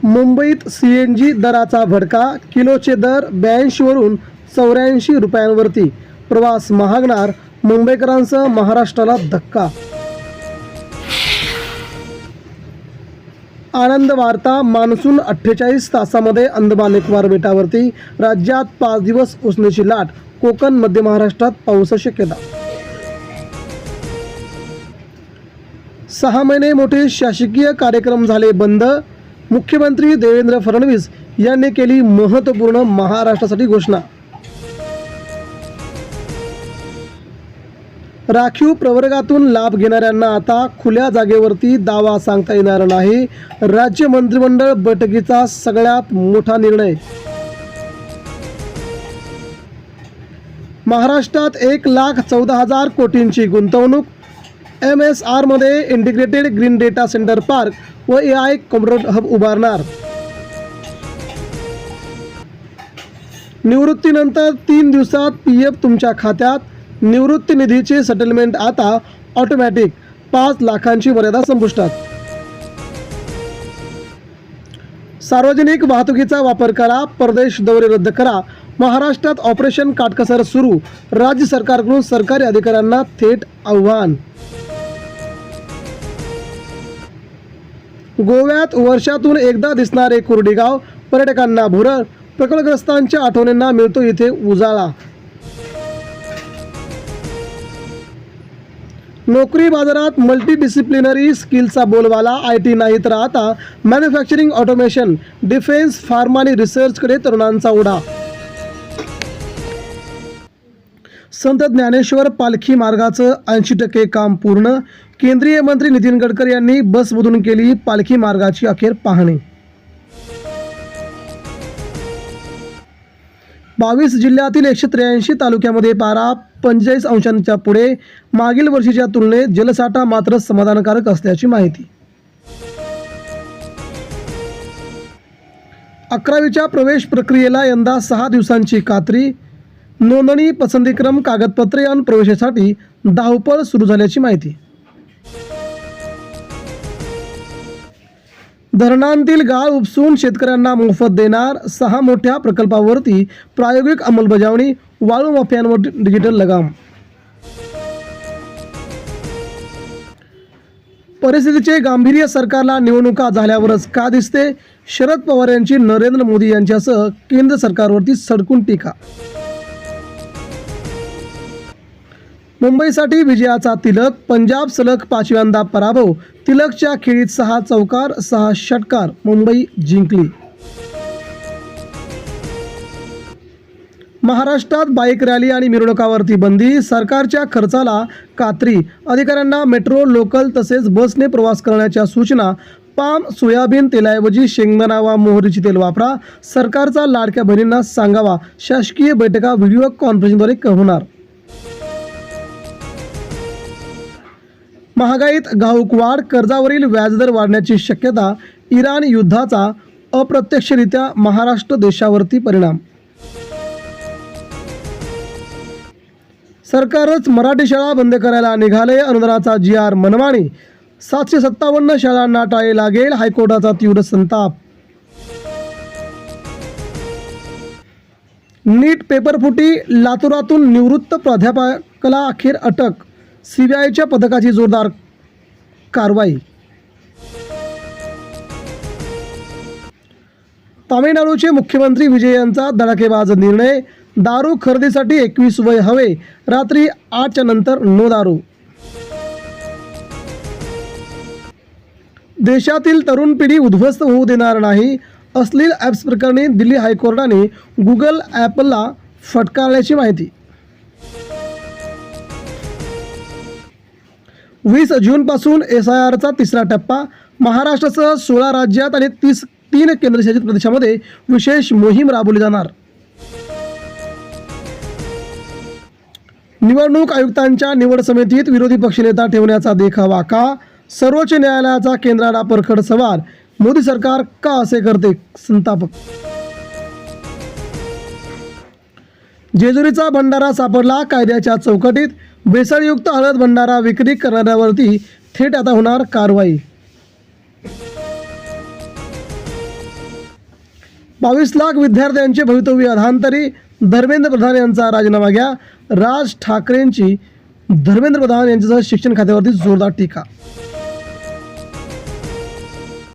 मुंबईत CNG दराचा भडका, किलोचे दर 82 वरून 84 रुपयांवरती. प्रवास महागणार, मुंबईकरांसह महाराष्ट्राला धक्का. आनंद वार्ता. मान्सून 48 तासामध्ये अंदमान निकोबार बेटावरती. राज्यात 5 दिवस उसणीची लाट. कोकण, मध्य महाराष्ट्रात पावसाची शक्यता. 6 महिने मोठे शासकीय कार्यक्रम झाले बंद. मुख्यमंत्री देवेंद्र फडणवीस यांनी केली महत्त्वपूर्ण महाराष्ट्रासाठी घोषणा. राखीव प्रवर्गातून लाभ घेणाऱ्यांना आता खुल्या जागेवरती दावा सांगता येणार नाही. राज्य मंत्रिमंडळ बैठकीचा सगळ्यात मोठा निर्णय. महाराष्ट्रात 1,14,000 कोटींची गुंतवणूक. MSR मध्ये integrated green data centre park व AI कॉम्प्युटर हब उभारणार. निवृत्तीनंतर 3 दिवसात PF तुमच्या खात्यात. निवृत्ती निधीचे सेटलमेंट आता ऑटोमॅटिक. 5 लाखांची मर्यादा संपुष्टात. सार्वजनिक वाहतुकीचा वापर करा. परदेश दौरे रद्द करा. महाराष्ट्रात ऑपरेशन काटकसर सुरू. राज्य सरकारकडून सरकारी अधिकाऱ्यांना थेट आव्हान. गोव्यात वर्षातून एकदा दिसणारे कुर्डी गाव. पर्यटकांना भुरळ. प्रकल्पग्रस्तांच्या आठवणींना मिळतो इथे उजाळा. नोकरी बाजारात मल्टीडिसिप्लिनरी स्किलचा बोलबाला. IT नाही तर आता मॅन्युफॅक्चरिंग, ऑटोमेशन, डिफेन्स, फार्मा आणि रिसर्चकडे तरुणांचा ओढा. संत ज्ञानेश्वर पालखी मार्गाचं 80% काम पूर्ण. केंद्रीय मंत्री नितीन गडकरी यांनी बसमधून केली पालखी मार्गाची अखेर पाहणी. 22 जिल्ह्यातील 183 तालुक्यामध्ये पारा 45 अंशांच्या पुढे. मागील वर्षीच्या तुलनेत जलसाठा मात्र समाधानकारक असल्याची माहिती. 11वीच्या प्रवेश प्रक्रियेला यंदा 6 दिवसांची कात्री. नोंदणी, पसंतीक्रम, कागदपत्रे आणि प्रवेशासाठी धावपळ सुरू झाल्याची माहिती. धरणांतील गाळ उपसून शेतकऱ्यांना मोफत देणार. 6 मोठ्या प्रकल्पावरती प्रायोगिक अंमलबजावणी. वाळू माफियांवर डिजिटल लगाम. परिस्थितीचे गांभीर्य सरकारला निवडणुका झाल्यावरच का दिसते? शरद पवार यांची नरेंद्र मोदी यांच्यासह केंद्र सरकारवरती सडकून टीका. मुंबईसाठी विजयाचा तिलक. पंजाब सलग 5व्यांदा पराभव. तिलकच्या खेळीत 6 चौकार, 6 षटकार. मुंबई जिंकली. महाराष्ट्रात बाईक रॅली आणि मिरवणुकावरती बंदी. सरकारच्या खर्चाला कात्री. अधिकाऱ्यांना मेट्रो, लोकल तसेच बसने प्रवास करण्याच्या सूचना. पाम, सोयाबीन तेलाऐवजी शेंगदाणा वा मोहरीची तेल वापरा. सरकारचा लाडक्या बहिणींना सांगावा. शासकीय बैठका व्हिडिओ कॉन्फरन्सिंगद्वारे होणार. महागाईत घाऊक वाढ. कर्जावरील व्याजदर वाढण्याची शक्यता. इराण युद्धाचा अप्रत्यक्षरित्या महाराष्ट्र देशावरती परिणाम. सरकारच मराठी शाळा बंद करायला निघाले. अनुदानाचा GR मनमानी. 757 शाळांना टाळे लागेल. हायकोर्टाचा तीव्र संताप. नीट पेपरफुटी. लातूरातून निवृत्त प्राध्यापकाला अखेर अटक. CBIच्या पथकाची जोरदार कारवाई. तामिळनाडूचे मुख्यमंत्री विजय यांचा धडाकेबाज निर्णय. दारू खरेदीसाठी 21 वय हवे. रात्री 8च्या नंतर नो दारू. देशातील तरुण पिढी उद्ध्वस्त होऊ देणार नाही. अश्लील ॲप्स प्रकरणी दिल्ली हायकोर्टाने गुगल ॲपलला फटकारल्याची माहिती. 20 जूनपासून SIRचा 3रा टप्पा. महाराष्ट्रासह 16 राज्यात आणि 3 केंद्रशासित प्रदेशामध्ये विशेष मोहीम राबवली जाणार. निवडणूक आयुक्तांच्या निवड समितीत विरोधी पक्षनेता ठेवण्याचा देखावा का? सर्वोच्च न्यायालयाचा केंद्राला परखड सवाल. मोदी सरकार का असे करते? संतापक. जेजुरीचा भंडारा सापडला कायद्याच्या चौकटीत. भेसळयुक्त हळद भंडारा विक्री करणाऱ्यावरती थेट आता होणार कारवाई. 22 लाख विद्यार्थ्यांचे भवितव्य अधांतरी, धर्मेंद्र प्रधान यांचा राजीनामा घ्या. राज ठाकरेंची धर्मेंद्र प्रधान यांच्यासह शिक्षण खात्यावरती जोरदार टीका.